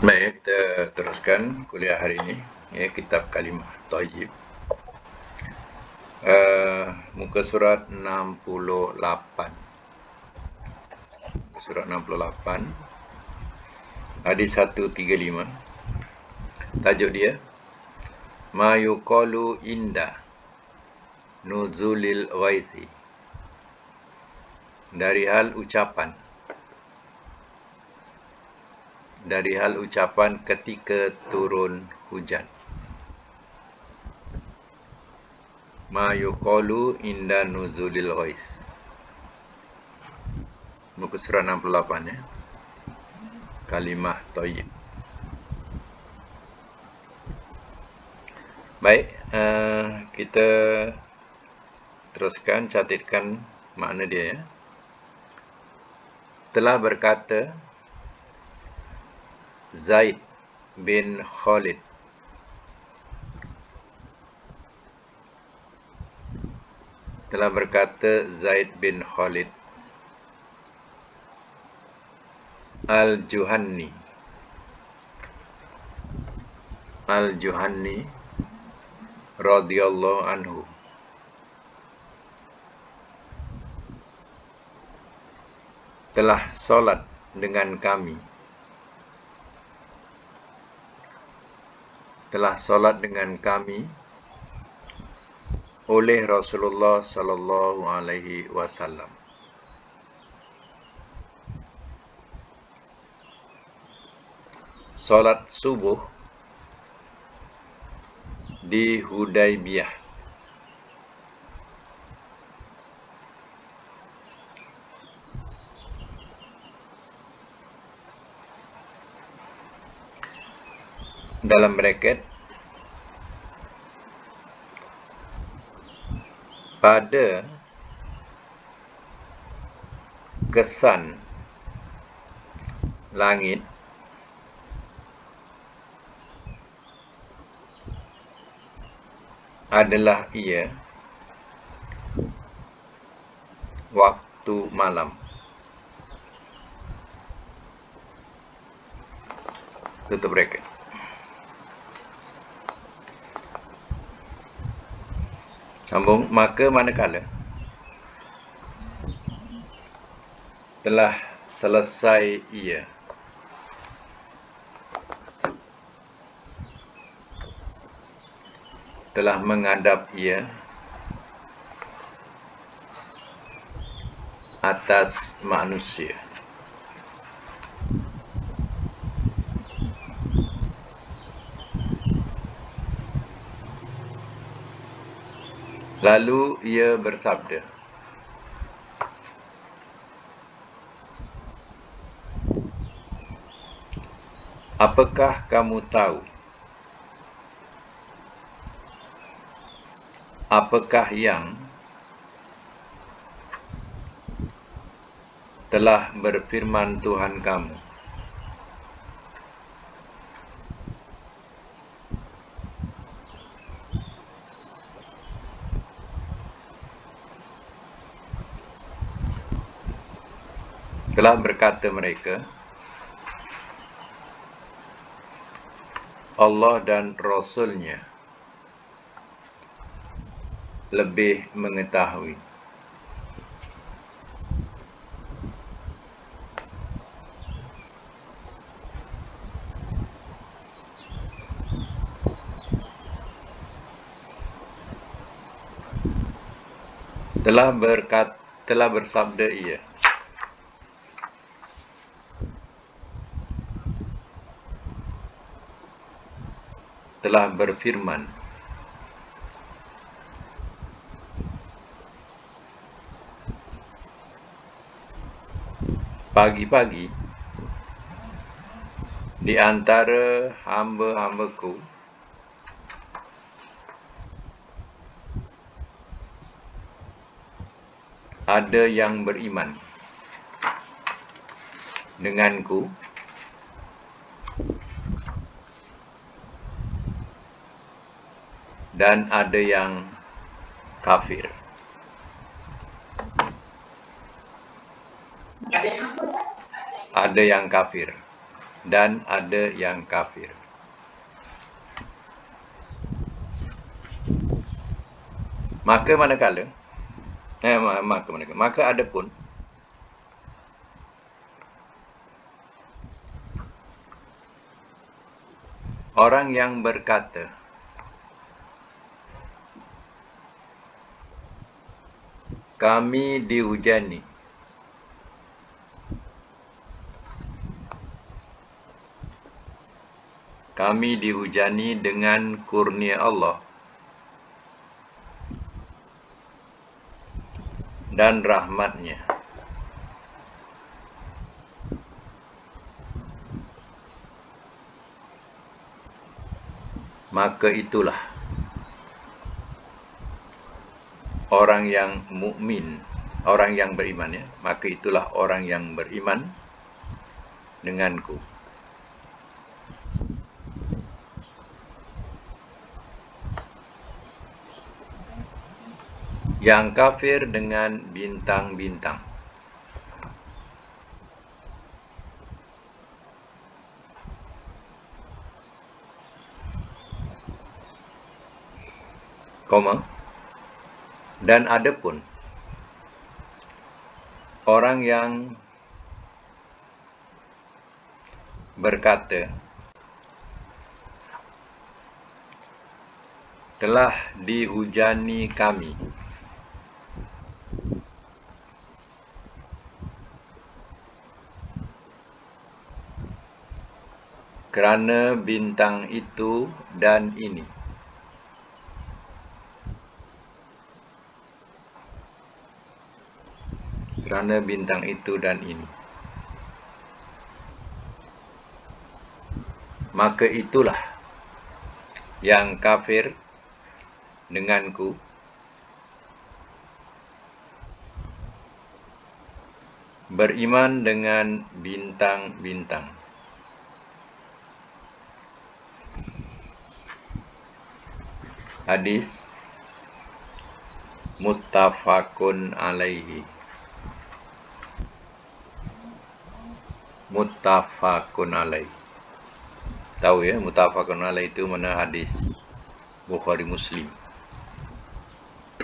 Baik, kita teruskan kuliah hari ini, ya, kitab Kalimah Thayyib. Muka surat 68. Surat 68, hadis 135. Tajuk dia, Ma yuqalu inda nuzulil ghaithi. Dari hal ucapan ketika turun hujan. Ma yuqalu inda nuzulil ghaiz. Muka surat 68, ya. Kalimah Thayyib. Baik, kita teruskan, catatkan makna dia, ya. Telah berkata Zaid bin Khalid Al-Juhanni radhiyallahu anhu, telah solat dengan kami oleh Rasulullah sallallahu alaihi wasallam. Solat subuh di Hudaybiyah. Dalam braket, pada kesan langit adalah ia waktu malam. Tutup bracket. Sambung, maka manakala telah selesai ia telah menghadap ia atas manusia, lalu ia bersabda, apakah kamu tahu apakah yang telah berfirman Tuhan kamu? Telah berkata mereka, Allah dan Rasul-Nya lebih mengetahui. Telah bersabda ia, telah berfirman, pagi-pagi di antara hamba-hambaku ada yang beriman denganku dan ada yang kafir. dan ada yang kafir. Maka adapun orang yang berkata, kami dihujani dengan kurnia Allah dan rahmatnya, maka itulah orang yang mukmin, orang yang beriman, maka itulah orang yang beriman denganku. Yang kafir dengan bintang-bintang. Dan adapun orang yang berkata, telah dihujani kami kerana bintang itu dan ini. Kerana bintang itu dan ini. Maka itulah yang kafir denganku beriman dengan bintang-bintang. Hadis muttafaqun alaihi. Muttafaqun alaihi. Tahu ya, muttafaqun alaihi itu mana hadis Bukhari Muslim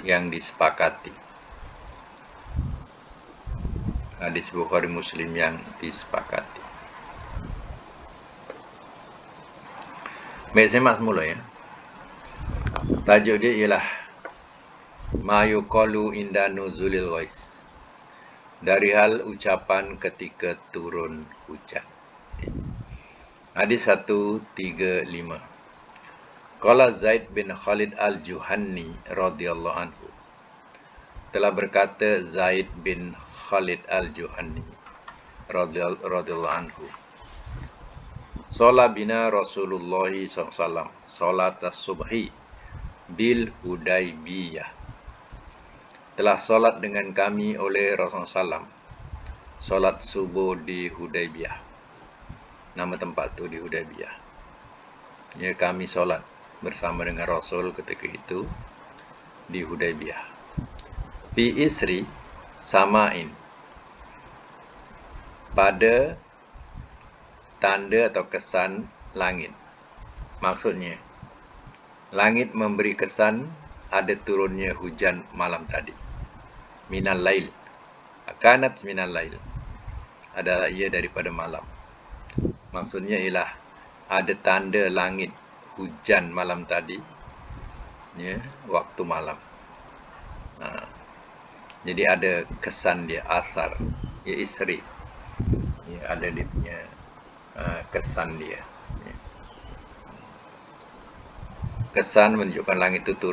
yang disepakati. Hadis Bukhari Muslim yang disepakati. Baik, saya mak semula ya. Tajuk dia ialah ma yuqalu inda nuzulil ghais. Dari hal ucapan ketika turun hujan. Hadis 135. Qala Zaid bin Khalid al-Juhanni radhiyallahu anhu. Telah berkata Zaid bin Khalid al-Juhanni radhiyallahu anhu. Shalla bina Rasulullah SAW salat as-subhi bil Hudaybiyah. Telah solat dengan kami oleh Rasulullah SAW solat subuh di Hudaybiyah. Nama tempat tu di Hudaybiyah. Ya, kami solat bersama dengan Rasul ketika itu di Hudaybiyah. Fi isri samain. Pada tanda atau kesan langit. Maksudnya, langit memberi kesan ada turunnya hujan malam tadi. Minal lail. Kanat minal lail. Adalah ia daripada malam. Maksudnya ialah ada tanda langit hujan malam tadi. Ya, waktu malam. Jadi ada kesan dia, asar. Ya, isri. Ya, ada dia punya kesan dia. Ya. Kesan menunjukkan langit itu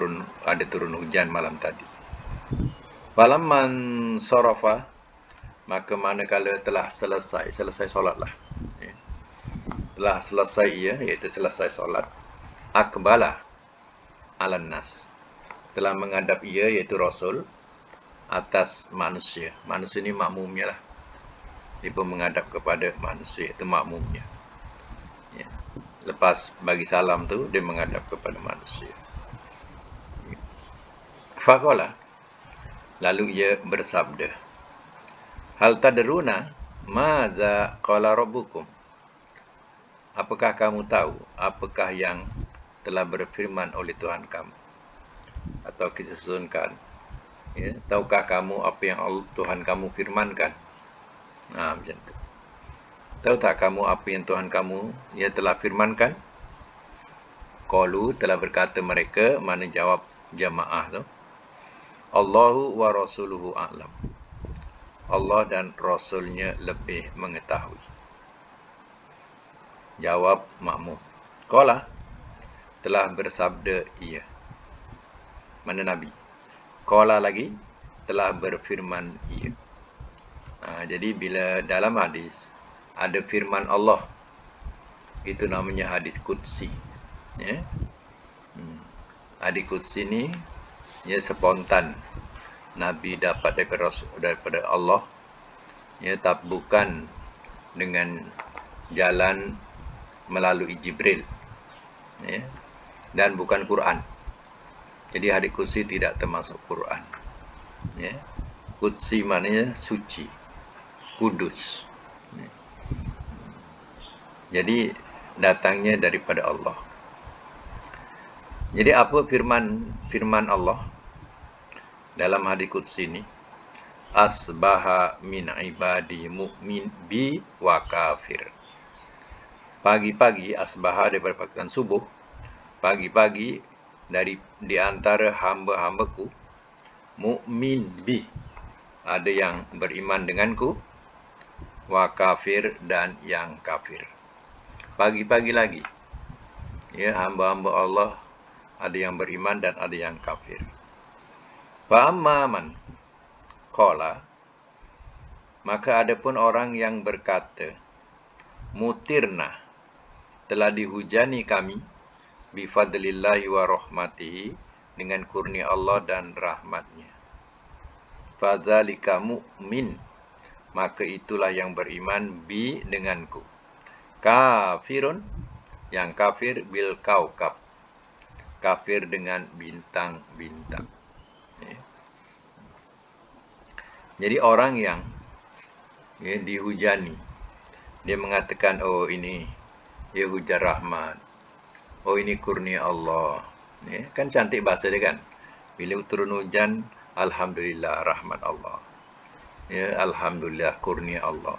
ada turun hujan malam tadi. Falamman sarafa, maka manakala telah selesai solatlah. Ya. Telah selesai ia, iaitu selesai solat. Akbala alan nas. Telah menghadap ia, iaitu Rasul, atas manusia. Manusia ini makmumnya lah. Dia pun menghadap kepada manusia, itu makmumnya. Ya. Lepas bagi salam tu, dia menghadap kepada manusia. Faqala, lalu ia bersabda, hal tadruna maza qala rabbukum. Apakah kamu tahu apakah yang telah berfirman oleh Tuhan kamu? Atau kita susunkan, ya, tahukah kamu apa yang Tuhan kamu firmankan? Macam tu. Tahu tak kamu apa yang Tuhan kamu telah firmankan? Qalu, telah berkata mereka, mana jawab jamaah tu, Allahu wa rasuluhu a'lam. Allah dan Rasulnya lebih mengetahui. Jawab makmum. Qala, telah bersabda ia. Mana Nabi? Qala lagi, telah berfirman ia. Jadi bila dalam hadis ada firman Allah, itu namanya hadis qudsi. Ya. Hadis qudsi ni spontan. Nabi dapat daripada Allah, tapi bukan dengan jalan melalui Jibril, ya, dan bukan Quran. Jadi hadis qudsi tidak termasuk Quran. Ya. Qudsi maknanya suci, kudus. Ya. Jadi datangnya daripada Allah. Jadi apa firman Allah dalam hadis qudsi ini? Asbaha min ibadi mu'min bi wa kafir. Pagi-pagi, asbaha daripada panggilan subuh, pagi-pagi di antara hamba-hambaku, mu'min bi, ada yang beriman denganku, wa kafir, dan yang kafir. Pagi-pagi lagi, ya, hamba-hamba Allah ada yang beriman dan ada yang kafir. Fa amma man qala, maka adapun orang yang berkata, mutirna, telah dihujani kami, bifadlillahi wa rahmatihi, dengan kurnia Allah dan rahmatnya. Fadzalika mu'min, maka itulah yang beriman, bi, denganku. Kafirun, yang kafir, bil kaukab, kafir dengan bintang-bintang. Ya. Jadi orang yang dihujani, dia mengatakan, oh ini hujan rahmat, oh ini kurnia Allah. Ya, kan cantik bahasa dia kan. Bila turun hujan, alhamdulillah rahmat Allah. Ya, alhamdulillah kurnia Allah.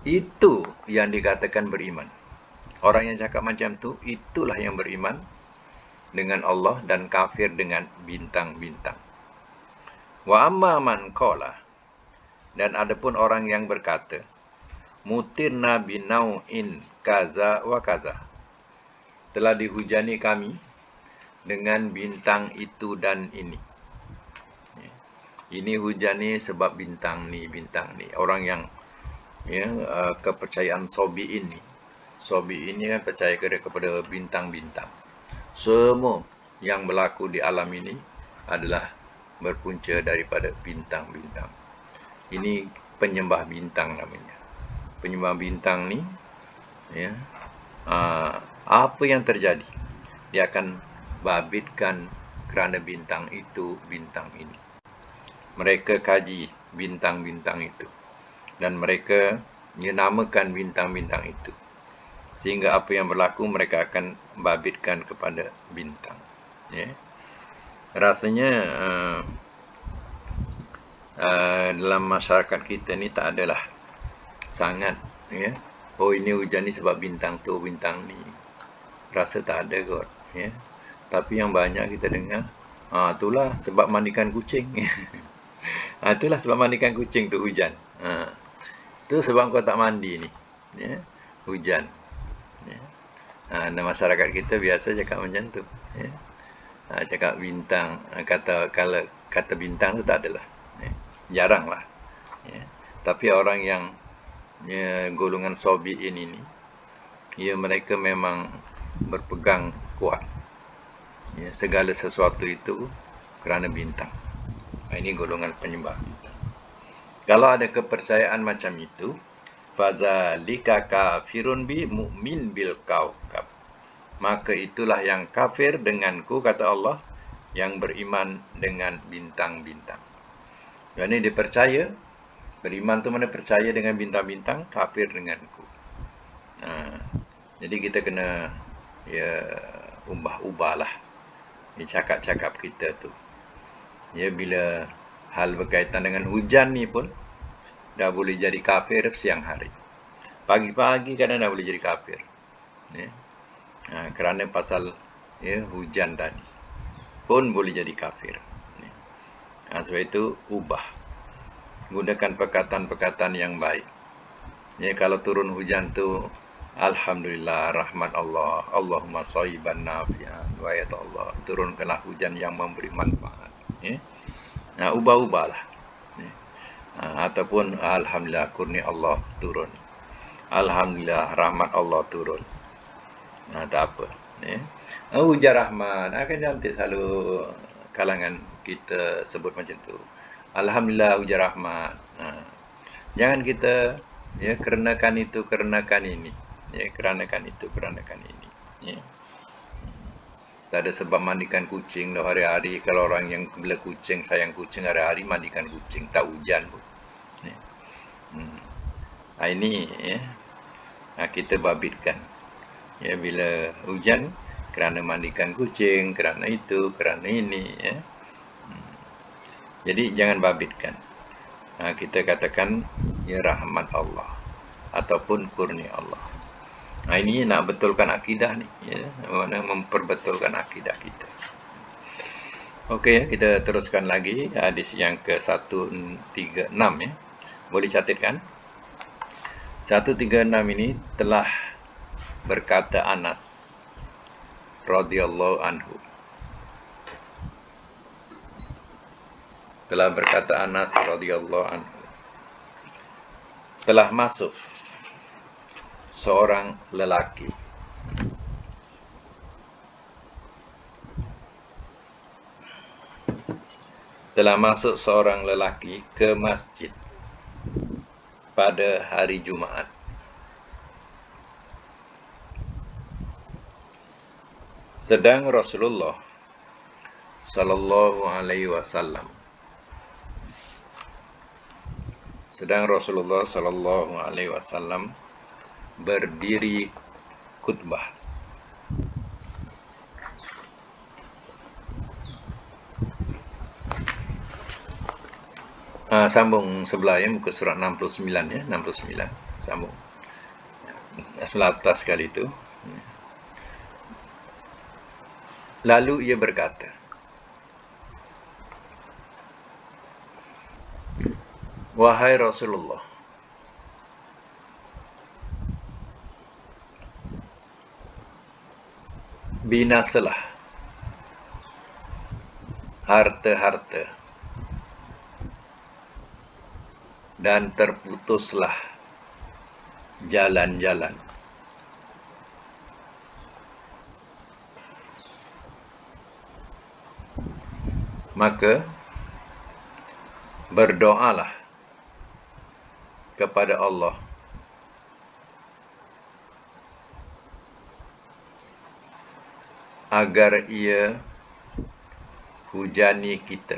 Itu yang dikatakan beriman. Orang yang cakap macam tu, itulah yang beriman dengan Allah dan kafir dengan bintang-bintang. Wa amma man qala, dan adapun orang yang berkata, mutirna binau'in kaza wa kaza, telah dihujani kami dengan bintang itu dan ini. Ini hujan ni sebab bintang ni, bintang ni. Orang yang kepercayaan Sobi'in ni. Sobi'in ni kan percaya kepada bintang-bintang. Semua yang berlaku di alam ini adalah berpunca daripada bintang-bintang. Ini penyembah bintang namanya. Penyembah bintang ni, ya, apa yang terjadi? Dia akan babitkan kerana bintang itu, bintang ini. Mereka kaji bintang-bintang itu. Dan mereka namakan bintang-bintang itu. Sehingga apa yang berlaku, mereka akan babitkan kepada bintang. Ya. Rasanya dalam masyarakat kita ni tak adalah sangat, ya, oh ini hujan ni sebab bintang tu, bintang ni. Rasa tak ada kot, ya. Tapi yang banyak kita dengar, itulah sebab mandikan kucing. Itulah sebab mandikan kucing tu hujan. Itu sebab kau tak mandi ni, ya, hujan. Ya. Dan masyarakat kita biasa cakap macam tu, ya. Cakap bintang, kalau kata bintang tu tak adalah, ya. Jarang lah, ya. Tapi orang yang golongan Sobi'in ini, ya, mereka memang berpegang kuat, ya, segala sesuatu itu kerana bintang. Ini golongan penyembah bintang. Kalau ada kepercayaan macam itu, fadzalika kafirun bi mu'min bil kaukab, maka itulah yang kafir denganku, kata Allah, yang beriman dengan bintang-bintang. Jadi dia percaya, beriman tu mana percaya dengan bintang-bintang, kafir denganku. Jadi kita kena ubah-ubahlah cakap-cakap kita tu. Bila hal berkaitan dengan hujan ni pun dah boleh jadi kafir siang hari. Pagi-pagi kadang dah boleh jadi kafir. Kerana pasal hujan tadi pun boleh jadi kafir. Sebab itu ubah. Gunakan perkataan-perkataan yang baik. Kalau turun hujan tu, alhamdulillah, rahmat Allah, Allahumma shayyiban nafi'an, wa ya Allah, turunkanlah hujan yang memberi manfaat. Ubah-ubahlah. Ataupun alhamdulillah, kurnia Allah turun. Alhamdulillah, rahmat Allah turun. Tak apa. Hujan rahmat. Kan cantik selalu kalangan kita sebut macam tu. Alhamdulillah hujan rahmat. Jangan kita kerenakan itu, kerenakan ini. Keranakan itu, keranakan ini. Tak ada sebab mandikan kucing dah hari-hari. Kalau orang yang bila kucing, sayang kucing hari-hari mandikan kucing, tak hujan pun. Ini kita babitkan. Bila hujan, kerana mandikan kucing, kerana itu, kerana ini. Jadi jangan babitkan. Kita katakan rahmat Allah ataupun kurnia Allah. Ini nak betulkan akidah ni, memperbetulkan akidah kita. Okey, kita teruskan lagi hadis yang ke-136 Boleh catatkan. 136 ini telah berkata Anas radhiyallahu anhu. Telah berkata Anas radhiyallahu anhu. Telah masuk seorang lelaki ke masjid pada hari Jumaat. Sedang Rasulullah sallallahu alaihi wasallam berdiri khutbah. Sambung sebelah muka surat 69 69. Sambung. Sebelah atas sekali itu. Lalu ia berkata, wahai Rasulullah, binasalah harta-harta dan terputuslah jalan-jalan. Maka berdoalah kepada Allah agar ia hujani kita.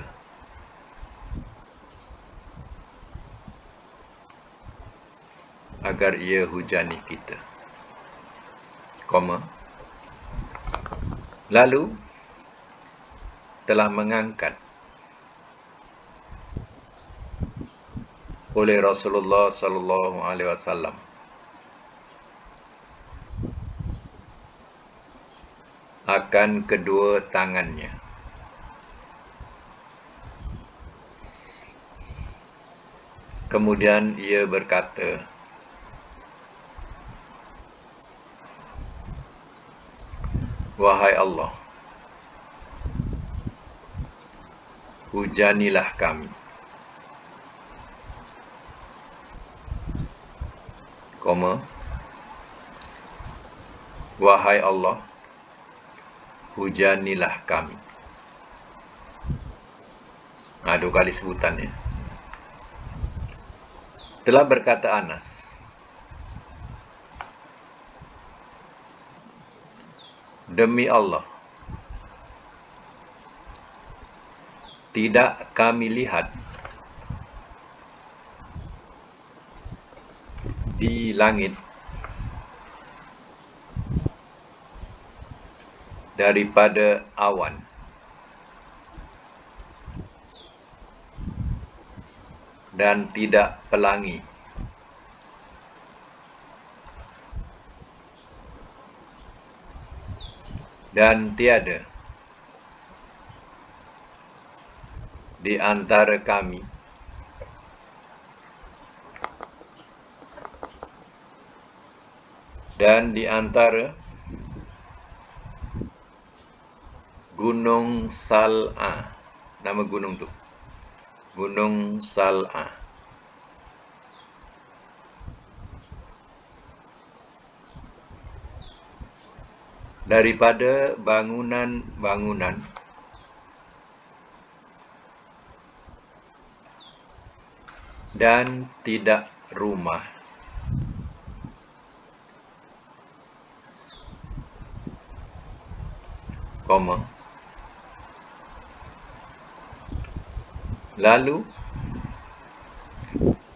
Lalu telah mengangkat oleh Rasulullah sallallahu alaihi wasallam akan kedua tangannya. Kemudian ia berkata, wahai Allah, hujanilah kami. Wahai Allah, hujanilah kami. 2 kali sebutannya. Telah berkata Anas, demi Allah, tidak kami lihat di langit daripada awan, dan tidak pelangi, dan tiada di antara kami dan di antara Gunung Sal'a, nama gunung tu, Gunung Sal'a, daripada bangunan-bangunan dan tidak rumah, lalu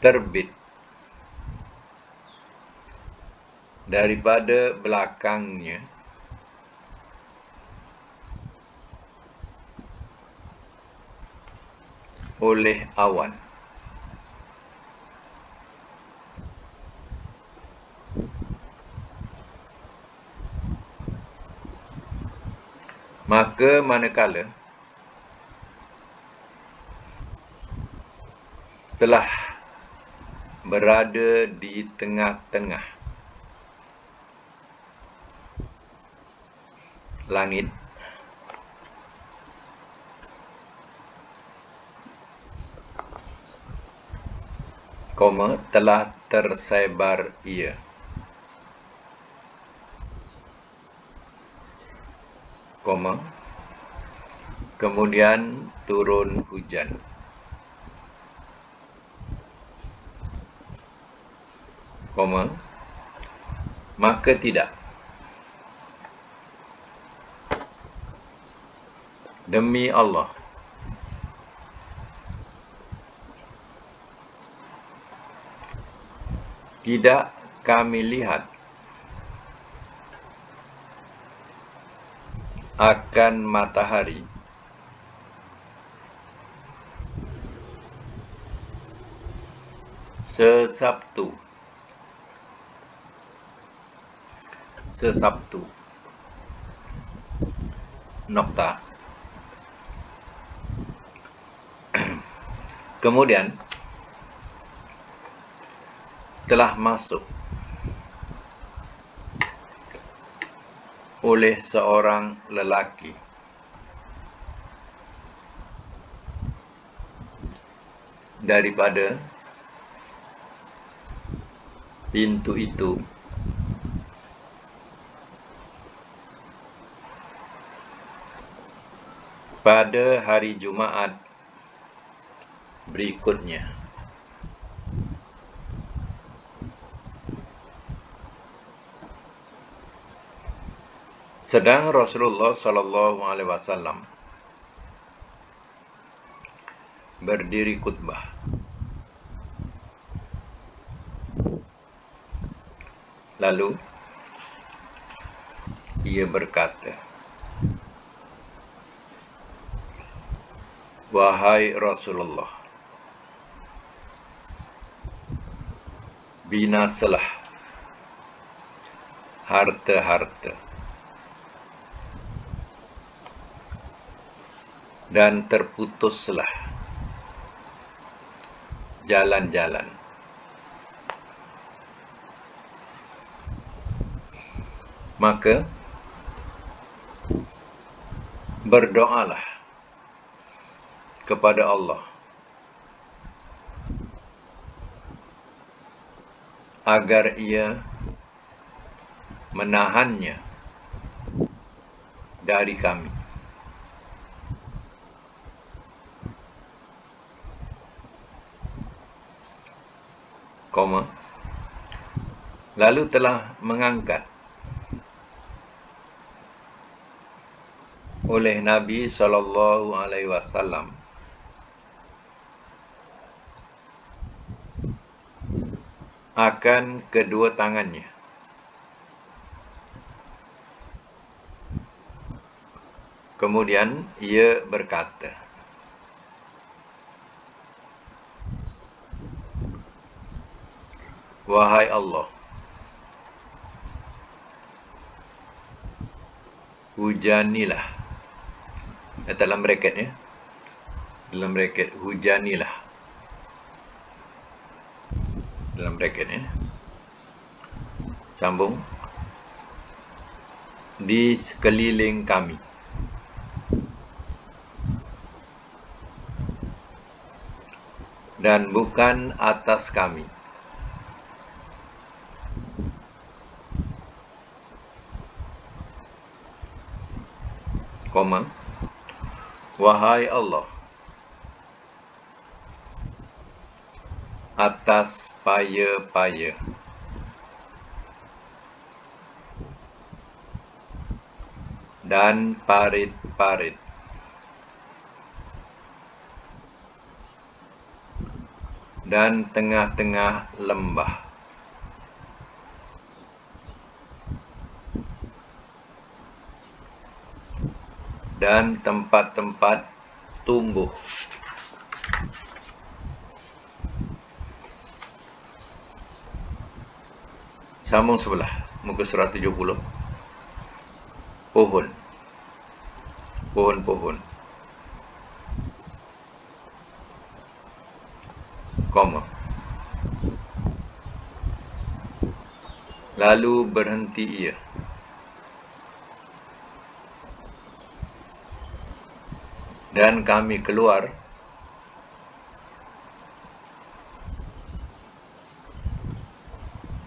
terbit daripada belakangnya oleh awan. Maka manakala telah berada di tengah-tengah langit, telah tersebar ia, kemudian turun hujan, maka tidak, demi Allah, tidak kami lihat akan matahari sesabtu nokta. Kemudian telah masuk oleh seorang lelaki daripada pintu itu pada hari Jumaat berikutnya. Sedang Rasulullah SAW berdiri khutbah. Lalu ia berkata, "Wahai Rasulullah, binasalah harta-harta dan terputuslah jalan-jalan. Maka berdoalah kepada Allah agar ia menahannya dari kami." Lalu telah mengangkat oleh Nabi SAW akan kedua tangannya Kemudian ia berkata, wahai Allah, hujanilah. Dalam bracket ya. Dalam bracket hujanilah. Dalam bracket ya. Sambung. Di sekeliling kami. Dan bukan atas kami. Koma. Wahai Allah, atas paya-paya dan parit-parit dan tengah-tengah lembah dan tempat-tempat tumbuh. Sambung sebelah, muka surat 70. Pohon. Pohon-pohon. Koma. Lalu berhenti ia. Dan kami keluar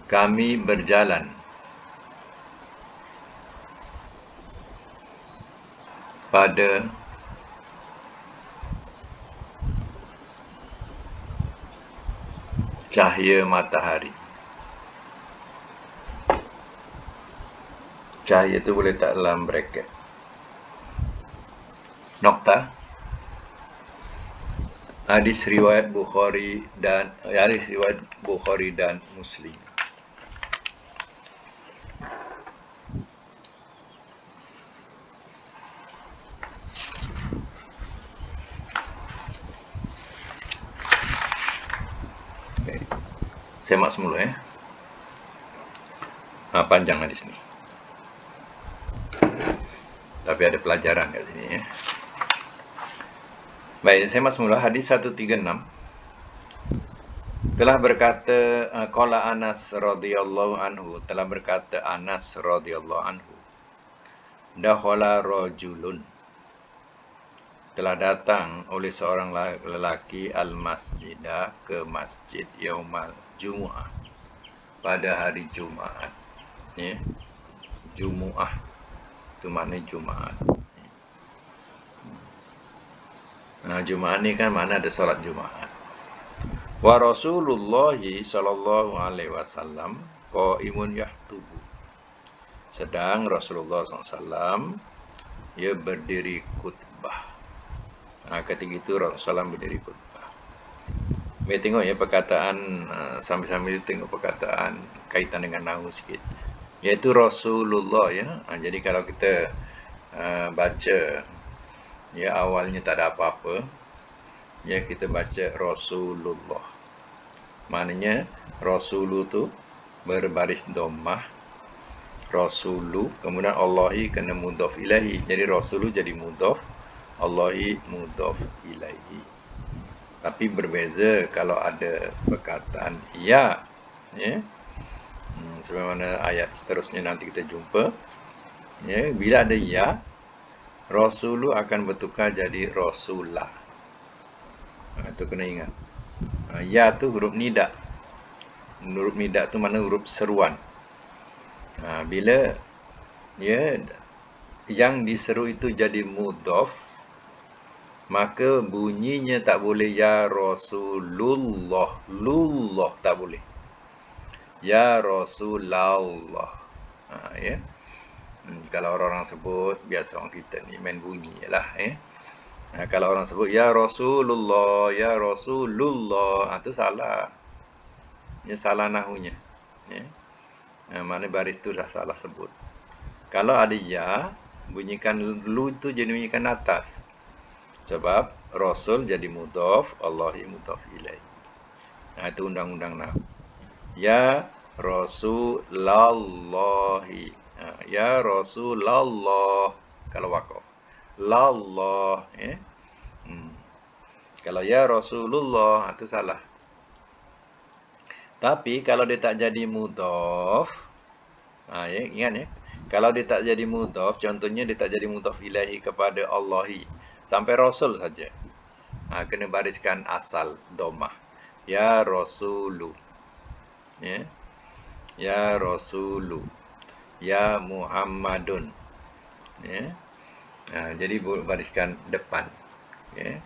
kami berjalan pada cahaya matahari. Cahaya itu boleh tak dalam bracket. Nokta. Hadis riwayat Bukhari dan Muslim. Okay. Semak semula ya. Panjang hadis ni. Tapi ada pelajaran kat sini ya. Baik, saya masuk mula hadis 136. Telah berkata qala Anas radhiyallahu anhu, telah berkata Anas radhiyallahu anhu, dakhala rajulun, telah datang oleh seorang lelaki al-masjidah, ke masjid yaumal Jumu'ah, pada hari Jumaat ya. Jumu'ah itu maknanya Jumaat. Jumaat ni kan mana ada solat Jumaat. Wa Rasulullah sallallahu alaihi wasallam qaimun yahtubu. Sedang Rasulullah SAW ia berdiri khutbah. Ketika itu Rasulullah SAW berdiri khutbah. Mari tengok ya perkataan, sambil-sambil tengok perkataan kaitan dengan nahwu sikit. Iaitu Rasulullah ya. Jadi kalau kita baca ya awalnya tak ada apa-apa, ya kita baca Rasulullah. Maknanya Rasulu tu berbaris dhammah, Rasulu, kemudian Allahi kena mudhaf ilahi. Jadi Rasulu jadi mudhaf, Allahi mudhaf ilahi. Tapi berbeza kalau ada perkataan ya, ya. Sebagaimana ayat seterusnya nanti kita jumpa. Ya, bila ada ya, Rasulu akan bertukar jadi Rasulah. Itu kena ingat. Ya tu huruf nida. Huruf nida tu mana huruf seruan. Bila ya yang diseru itu jadi mudhaf, maka bunyinya tak boleh ya Rasulullah. Lullah tak boleh. Ya Rasulallah. Ya. Kalau orang-orang sebut, biasa orang kita ni main bunyi lah ya. Kalau orang sebut ya Rasulullah, ya Rasulullah, itu salah. Ya salah nahunya. Ya. Mana baris tu dah salah sebut. Kalau ada ya, Bunyikan lu itu jadi bunyikan atas. Sebab Rasul jadi mudhaf, Allahi mudhaf ilaih. Nah, itu undang-undang nahwu. Ya Rasulallahi. Ya Rasulallah. Kalau waqaf. Lallah. Ya. Kalau ya Rasulullah, itu salah. Tapi kalau dia tak jadi mudhaf, ya, ingat ya. Kalau dia tak jadi mudhaf, contohnya dia tak jadi mudhaf ilahi kepada Allahi. Sampai Rasul saja. Kena bariskan asal domah. Ya Rasulu. Ya. Ya Rasulu. Ya Muhammadun. Ya. Jadi bariskan depan. Ya.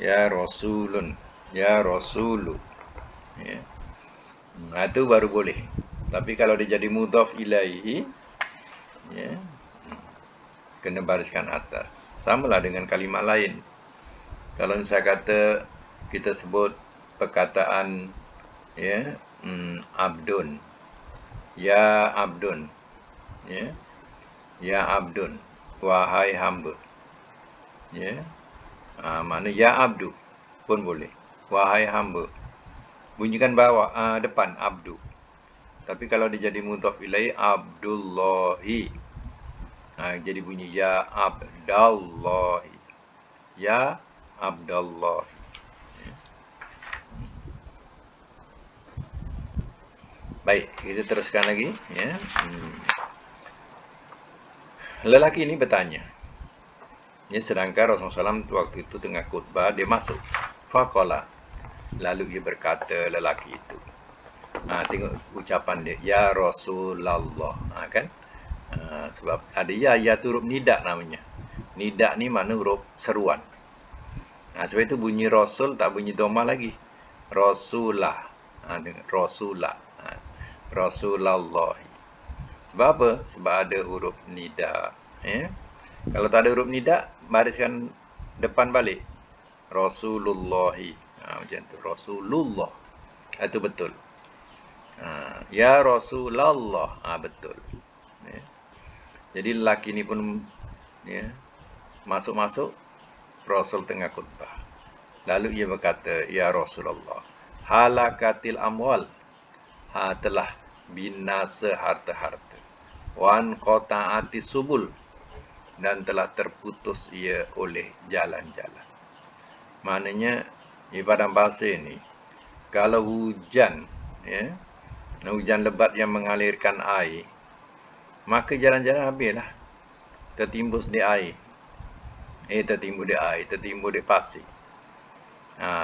Ya Rasulun. Ya Rasulu. Ya. Itu baru boleh. Tapi kalau dia jadi mudhaf ilaihi, ya, kena bariskan atas. Samalah dengan kalimat lain. Kalau saya kata kita sebut perkataan ya, abdun. Ya abdun. Ya. Ya abdun. Wahai hamba. Ya. Mana ya abdu pun boleh. Wahai hamba. Bunyikan bawah, depan abdu. Tapi kalau dia jadi mudhaf ilaih, Abdullahi. Jadi bunyi ya Abdallahi. Ya Abdallahi. Baik, kita teruskan lagi. Ya. Lelaki ini bertanya. Ya, sedangkan Rasulullah SAW waktu itu tengah khutbah, dia masuk. Faqala. Lalu dia berkata, lelaki itu. Tengok ucapan dia. Ya Rasulullah. Kan? Sebab ada ya tu huruf nidak namanya. Nidak ni mana huruf seruan. Sebab itu bunyi Rasul tak bunyi dhamma lagi. Rasulah. Rasulah. Rasulullah. Sebab apa? Sebab ada huruf nidak. Ya? Kalau tak ada huruf nidak, bariskan depan balik. Rasulullahi. Macam tu. Rasulullah. Itu betul. Ya Rasulullah. Betul. Ya. Jadi lelaki ni pun ya, masuk-masuk, Rasul tengah khutbah. Lalu ia berkata, ya Rasulullah, halakatil amwal, telah binasa harta-harta. Wan qata'ati subul, dan telah terputus ia oleh jalan-jalan. Maknanya, di padang pasir ni, kalau hujan, ya, hujan lebat yang mengalirkan air, maka jalan-jalan habislah. Tertimbus di air. Tertimbun di air, tertimbun di pasir.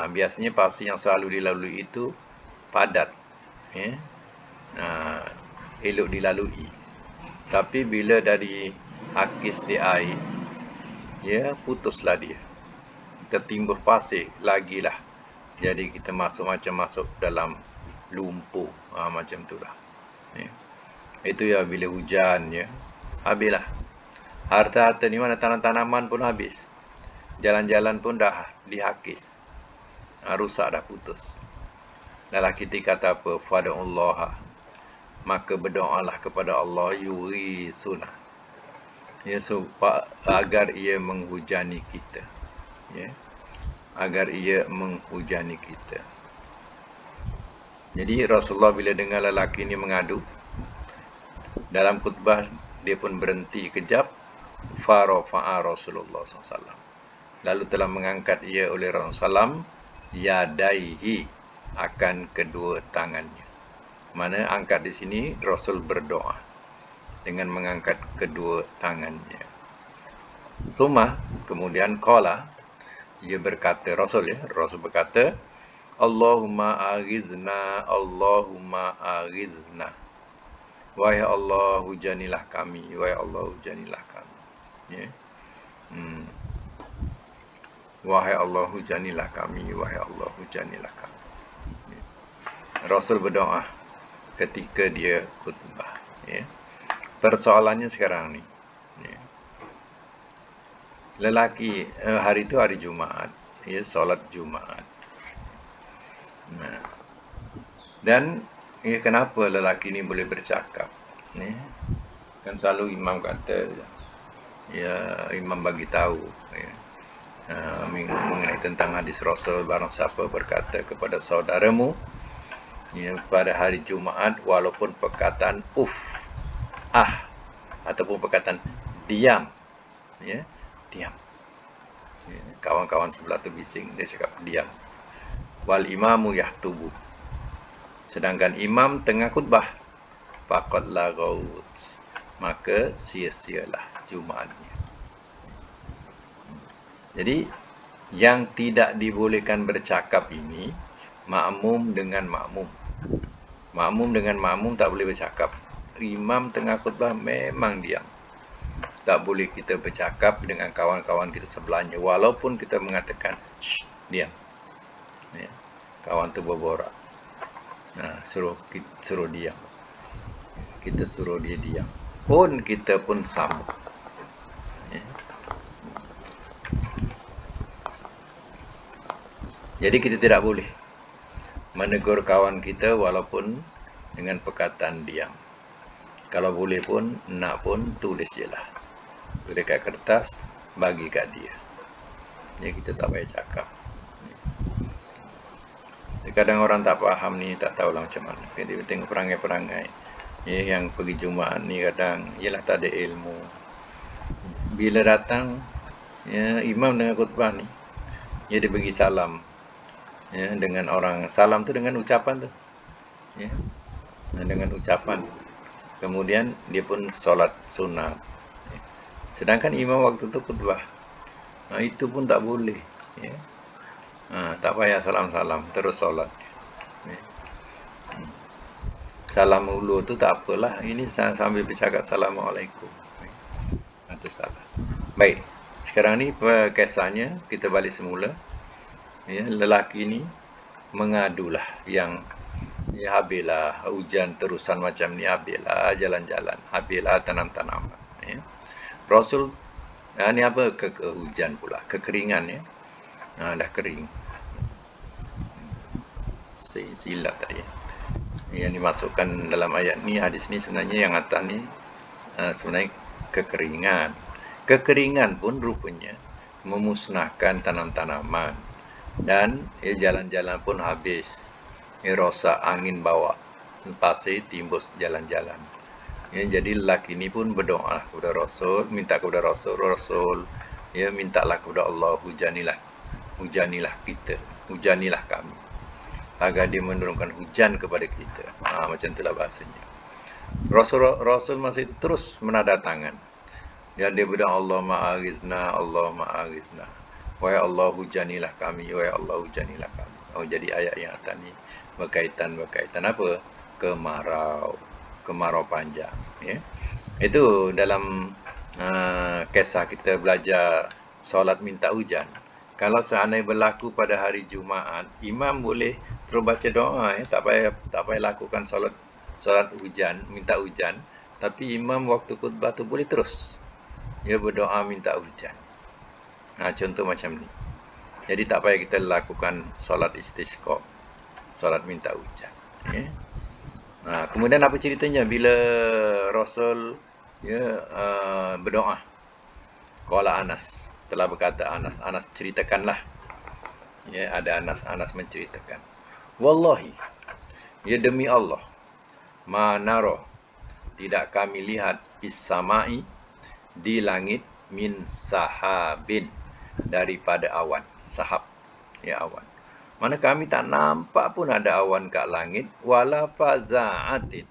Biasanya pasir yang selalu dilalui itu padat. Elok dilalui. Tapi bila dari hakis di air, ya, putuslah dia. Tertimbun pasir, lagilah. Jadi kita masuk dalam lumpur. Macam itulah. Itu ya bila hujan, ya, habislah. Harta-harta ni mana tanam-tanaman pun habis. Jalan-jalan pun dah dihakis. Rusak, dah putus. Lelaki kita kata apa? Fada'ullaha. Maka berdoalah kepada Allah yuri sunnah. Ya, agar ia menghujani kita. Ya. Agar ia menghujani kita. Jadi Rasulullah bila dengar lelaki ini mengadu, dalam khutbah dia pun berhenti kejap. Farafa'a Rasulullah SAW. Lalu telah mengangkat ia oleh Rasulullah SAW yadaihi, akan kedua tangannya. Mana angkat di sini Rasul berdoa dengan mengangkat kedua tangannya. Suma, kemudian qala, ia berkata, Rasul berkata, Allahumma aghizna, Allahumma aghizna. Wahai Allah, hujanilah kami. Wahai Allah, hujanilah kami. Ya. Wahai Allah, hujanilah kami. Wahai Allah, hujanilah kami. Ya. Rasul berdoa ketika dia khutbah. Ya. Persoalannya sekarang ni. Ya. Lelaki, hari itu hari Jumaat. Ya, solat Jumaat. Dan ya, kenapa lelaki ni boleh bercakap? Ya. Kan selalu imam kata, ya imam bagi tahu ya, mengenai tentang hadis Rasul, barang siapa berkata kepada saudaramu ya, pada hari Jumaat walaupun perkataan ataupun perkataan diam ya, diam ya, kawan-kawan sebelah tu bising, dia cakap diam. Wal imamu yahtubu, sedangkan imam tengah khutbah, faqad lagaut, maka sia-sialah Jumaatnya. Jadi yang tidak dibolehkan bercakap ini makmum dengan makmum. Makmum dengan makmum tak boleh bercakap. Imam tengah khutbah memang diam. Tak boleh kita bercakap dengan kawan-kawan kita sebelahnya, walaupun kita mengatakan shh, diam ya. Kawan tu berborak, suruh diam, kita suruh dia diam, pun kita pun sama ya. Jadi kita tidak boleh menegur kawan kita walaupun dengan perkataan diam. Kalau boleh pun, nak pun, tulis je lah. Tulis kat kertas, bagi kat dia. Jadi kita tak payah cakap. Kadang orang tak faham ni, tak tahulah macam mana. Kita tengok perangai-perangai ya, yang pergi Jumaat ni kadang ialah tak ada ilmu. Bila datang ya, imam dengan khutbah ni, dia bagi salam ya, dengan orang, salam tu dengan ucapan tu ya, dengan ucapan. Kemudian dia pun solat sunat ya. Sedangkan imam waktu tu khutbah, itu pun tak boleh ya. Tak payah salam-salam, terus solat ya. Salam ulu tu tak apalah, ini sambil bercakap Assalamualaikum ya. Itu salah. Baik, sekarang ni kisahnya kita balik semula ya. Lelaki ni mengadulah yang ya, habislah hujan terusan macam ni, habislah jalan-jalan, habislah tanam-tanaman ya. Rasul ni apa, hujan pula, kekeringan ya. Dah kering, silap tadi yang dimasukkan dalam ayat ni, hadis ni sebenarnya yang atas ni sebenarnya kekeringan pun rupanya memusnahkan tanam-tanaman, dan jalan-jalan pun habis ya, rosak, angin bawa pasir timbus jalan-jalan ya. Jadi lelaki ni pun berdoa kepada Rasul, minta kepada Rasul ya, mintalah kepada Allah, hujanilah kita, hujanilah kami, agar dia menurunkan hujan kepada kita. Macam itulah bahasanya. Rasul masih terus menada tangan. Dan dia berdoa, Allahumma aghizna, wahai Allah hujanilah kami, wahai Allah hujanilah kami. Jadi ayat yang atas ni berkaitan apa? Kemarau panjang ya. Itu dalam kisah kita belajar solat minta hujan. Kalau seandainya berlaku pada hari Jumaat, imam boleh terus baca doa ya, tak payah lakukan solat hujan, minta hujan, tapi imam waktu khutbah tu boleh terus dia berdoa minta hujan. Contoh macam ni. Jadi tak payah kita lakukan solat istisqa, solat minta hujan ya. Kemudian apa ceritanya bila Rasul ya berdoa? Qala Anas, telah berkata Anas ceritakanlah ya, ada Anas menceritakan, wallahi ya, demi Allah, ma naro, tidak kami lihat, bis samai, di langit, min sahabin, daripada awan. Sahab ya, awan. Mana kami tak nampak pun ada awan kat langit, wala qaza'atin,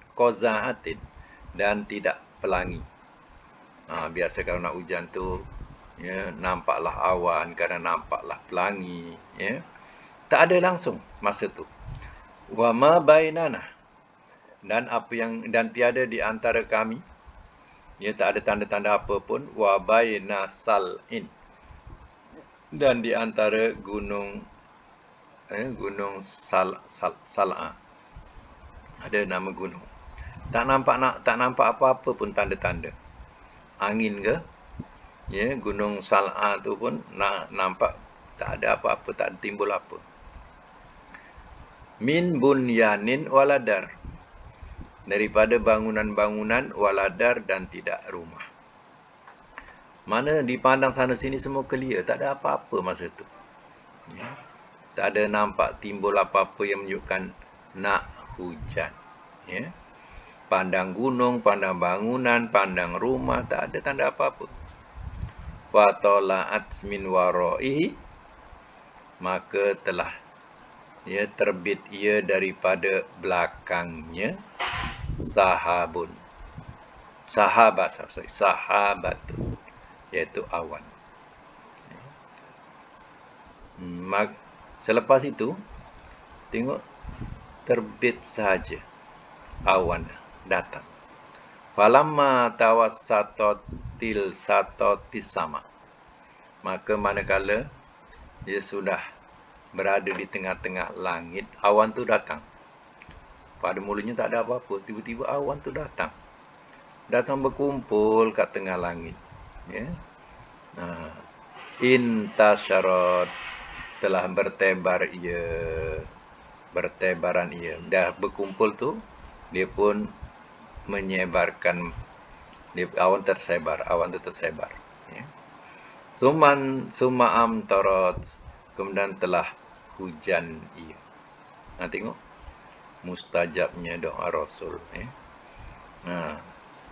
dan tidak pelangi. Biasa kalau nak hujan tu ya, nampaklah awan, kadang nampaklah pelangi ya. Tak ada langsung masa tu. Wa ma bainana, dan tiada di antara kami ya, tak ada tanda-tanda apa pun, wa baina sal'in, dan di antara gunung Sal'a, ada nama gunung, tak nampak apa-apa pun tanda-tanda angin ke ya. Gunung Sal'a tu pun nampak tak ada apa-apa, tak ada timbul apa. Min bunyanin waladar, daripada bangunan-bangunan, waladar, dan tidak rumah. Mana dipandang sana sini semua clear, tak ada apa-apa masa tu. Ya. Tak ada nampak timbul apa-apa yang menunjukkan nak hujan. Ya. Pandang gunung, pandang bangunan, pandang rumah, tak ada tanda apa-apa. Wa tala'at min waraihi, maka telah terbit ia daripada belakangnya sahabun. Sahabatun, iaitu awan. Selepas itu, tengok terbit saja awan datang. Falamma tawassatotil satotis sama. Maka manakala dia sudah berada di tengah-tengah langit, awan tu datang. Pada mulanya tak ada apa-apa, tiba-tiba awan tu datang. Datang berkumpul kat tengah langit. Ya. Intasyarat, telah bertebaran ia. Dah berkumpul tu, dia pun menyebarkan, awan tu tersebar. Ya. Suma'am tarot, kemudian telah hujan ia. Tengok mustajabnya doa Rasul. Ya.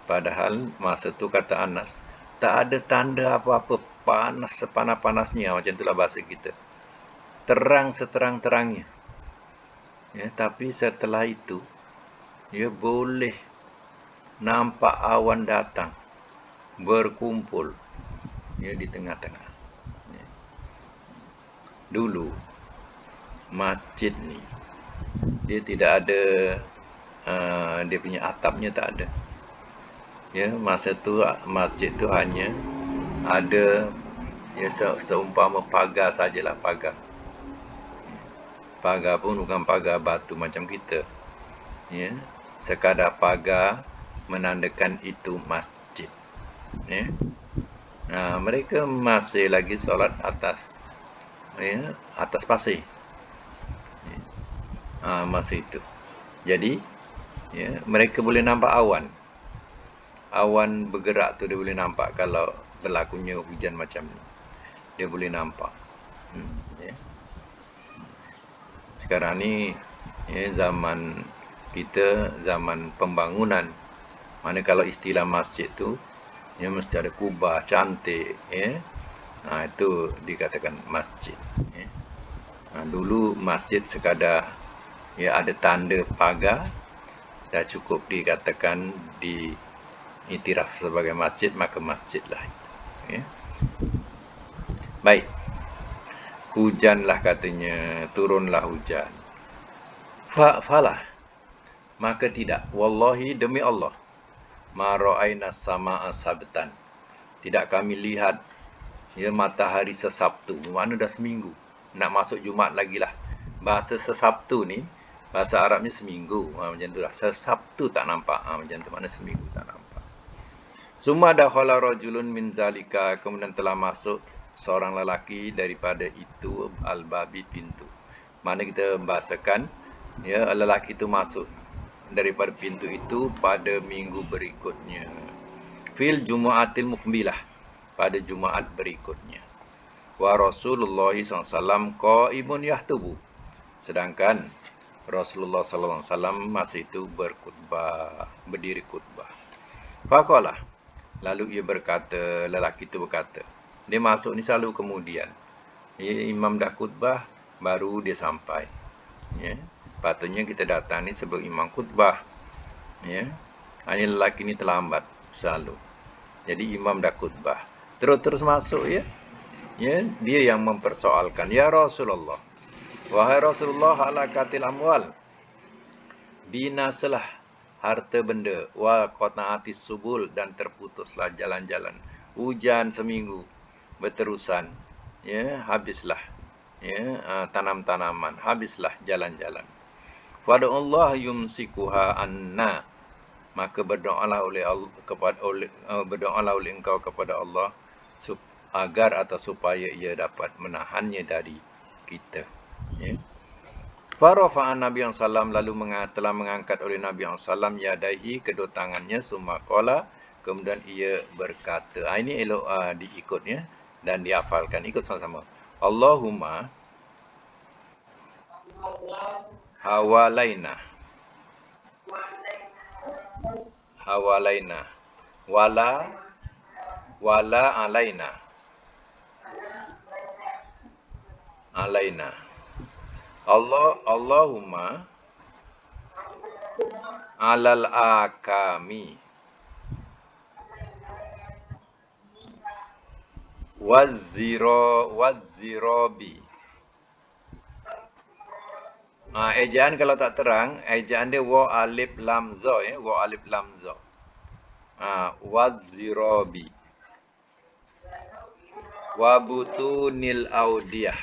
Padahal masa tu kata Anas, tak ada tanda apa-apa, panas sepanas-panasnya, macam itulah bahasa kita. Terang seterang-terangnya. Ya, tapi setelah itu, boleh nampak awan datang, berkumpul di tengah-tengah. Ya. Dulu, masjid ni, dia tidak ada, dia punya atapnya tak ada. Ya, masa tu masjid tu hanya ada seumpama pagar sajalah, pagar. Pagar pun bukan pagar batu macam kita. Ya, sekadar pagar menandakan itu masjid. Ya. Mereka masih lagi solat atas atas pasir. Masa itu. Jadi, mereka boleh nampak awan. Awan bergerak tu dia boleh nampak kalau berlakunya hujan macam ni. Dia boleh nampak. Sekarang ni zaman kita, zaman pembangunan. Mana kalau istilah masjid tu, mesti ada kubah cantik. Itu dikatakan masjid. Dulu masjid sekadar ada tanda pagar, dah cukup dikatakan diiktiraf sebagai masjid, maka masjidlah itu. Baik. Hujanlah katanya, turunlah hujan. Falah, maka tidak. Wallahi, demi Allah, ma ra'ayna sama'a sabtan. Tidak kami lihat matahari sesabtu. Mana dah seminggu. Nak masuk Jumaat lagi lah. Bahasa sesabtu ni, bahasa Arabnya seminggu. Macam tu lah. Sesabtu tak nampak. Macam tu, mana seminggu tak nampak. Summa dakhala rajulun min zalika, kemudian telah masuk seorang lelaki daripada itu, al-babi, pintu. Mana kita bahasakan, lelaki itu masuk daripada pintu itu pada minggu berikutnya. Fil Jumu'atil Muqbilah, pada Jumaat berikutnya. Wa Rasulullah SAW qa'imun yahtubu, sedangkan Rasulullah SAW masa itu berkhutbah, berdiri khutbah. Faqalah, lalu ia berkata, lelaki itu berkata, dia masuk ni selalu kemudian. Imam dah khutbah, baru dia sampai. Patutnya kita datang ni sebelum imam khutbah. Ini lelaki ni terlambat selalu. Jadi imam dah khutbah, terus masuk dia yang mempersoalkan, ya Rasulullah, wahai Rasulullah, halakatil amwal, binasalah harta benda, wa qata'atis subul, dan terputuslah jalan-jalan. Hujan seminggu berterusan, habislah tanam-tanaman, habislah jalan-jalan. Fada'ullah yumsikuha anna, maka berdoalah oleh engkau kepada Allah agar atau supaya ia dapat menahannya dari kita. Farafa'an Nabi SAW, lalu telah mengangkat oleh Nabi SAW yadaihi, kedua tangannya, summa qala, Kemudian ia berkata, ini elok diikutnya dan dihafalkan. Ikut sama-sama. Allahumma hawalaina hawalaina wala alaina Allahumma alal akami wazirobi. Ejaan kalau tak terang, ejaan dia wa alif lam za, ya, wa alif lam za. Wazirobi. Wa butunil audiyah.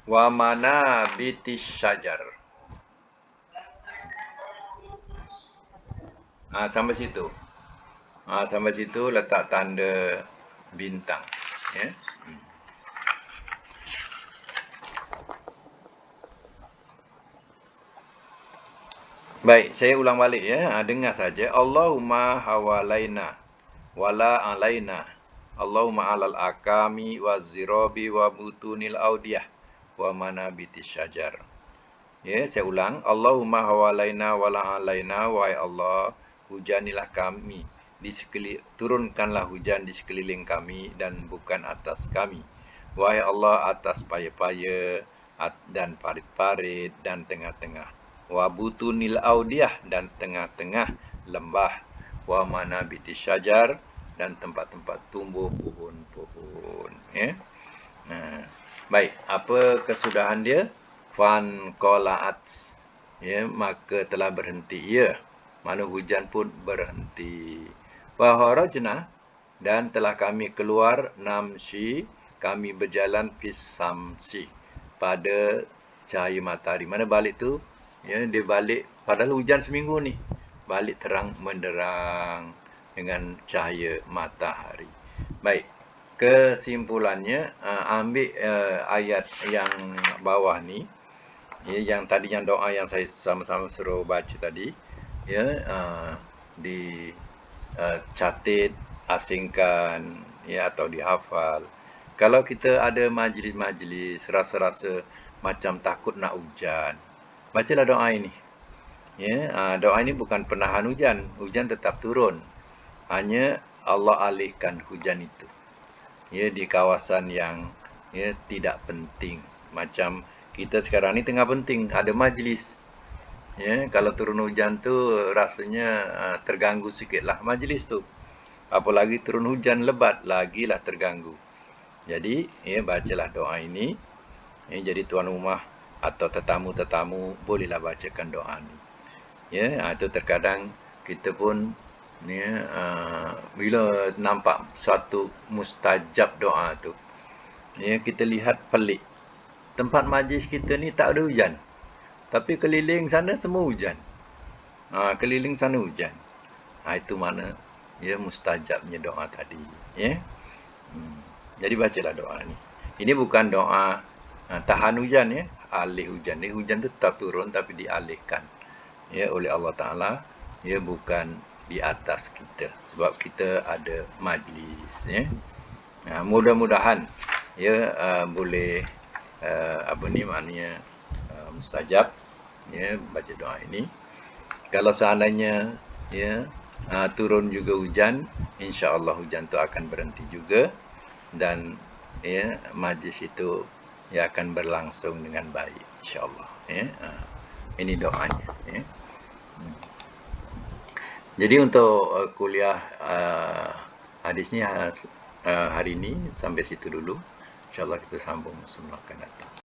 Wa manabitis syajar. Sampai situ. Sampai situ letak tanda bintang, ya. Baik, saya ulang balik, ya. Dengar saja. Allahumma hawalaina wala alaina. Allahumma alal akami wazirabi wa butunil audiyah wa manabitis syajar. Ya, saya ulang. Allahumma hawalaina wala alaina, wahai Allah, hujanilah kami, turunkanlah hujan di sekeliling kami dan bukan atas kami. Wahai Allah, atas paya-paya dan parit-parit dan tengah-tengah. Wa butunil audiyah, dan tengah-tengah lembah. Wa manabitis syajar, dan tempat-tempat tumbuh pohon-pohon. Ya. Baik, apa kesudahan dia? Fan qola'at, ya, maka telah berhenti ia. Mana hujan pun berhenti. Wa kharajna, dan telah kami keluar, namshi, kami berjalan, fis samsi, pada cahaya matahari. Mana balik tu? Ya, dia balik padahal hujan seminggu ni. Balik terang menderang dengan cahaya matahari. Baik. Kesimpulannya, ambil ayat yang bawah ni, ya, yang tadi yang doa yang saya sama-sama suruh baca tadi, ya, dicatat, asingkan, ya, atau dihafal. Kalau kita ada majlis-majlis rasa-rasa macam takut nak hujan, bacalah doa ini. Ya, doa ini bukan penahan hujan, hujan tetap turun. Hanya Allah alihkan hujan itu, ya, di kawasan yang, ya, tidak penting. Macam kita sekarang ni tengah penting, ada majlis. Ya, kalau turun hujan tu rasanya terganggu sikitlah majlis tu. Apalagi turun hujan lebat, lagilah terganggu. Jadi, ya, bacalah doa ini. Ya, jadi tuan rumah atau tetamu-tetamu bolehlah bacakan doa ini. Ya, itu terkadang kita pun, ya, bila nampak suatu mustajab doa tu, ya, kita lihat pelik. Tempat majlis kita ni tak ada hujan, tapi keliling sana semua hujan. Keliling sana hujan. Itu mana, ya, mustajabnya doa tadi, ya. Jadi bacalah doa ni. Ini bukan doa tahan hujan, ya, alih hujan. Ni hujan tu tetap turun tapi dialihkan, ya, oleh Allah Taala, ya, bukan di atas kita, sebab kita ada majlis, ya. Mudah-mudahan, ya, boleh maknanya mustajab, ya, baca doa ini. Kalau seandainya, ya, turun juga hujan, insya-Allah hujan itu akan berhenti juga, dan, ya, majlis itu, ya, akan berlangsung dengan baik, insya-Allah, ya. Ini doanya, ya. Jadi untuk kuliah hadis ni hari ini sampai situ dulu. InsyaAllah kita sambung semua akan datang.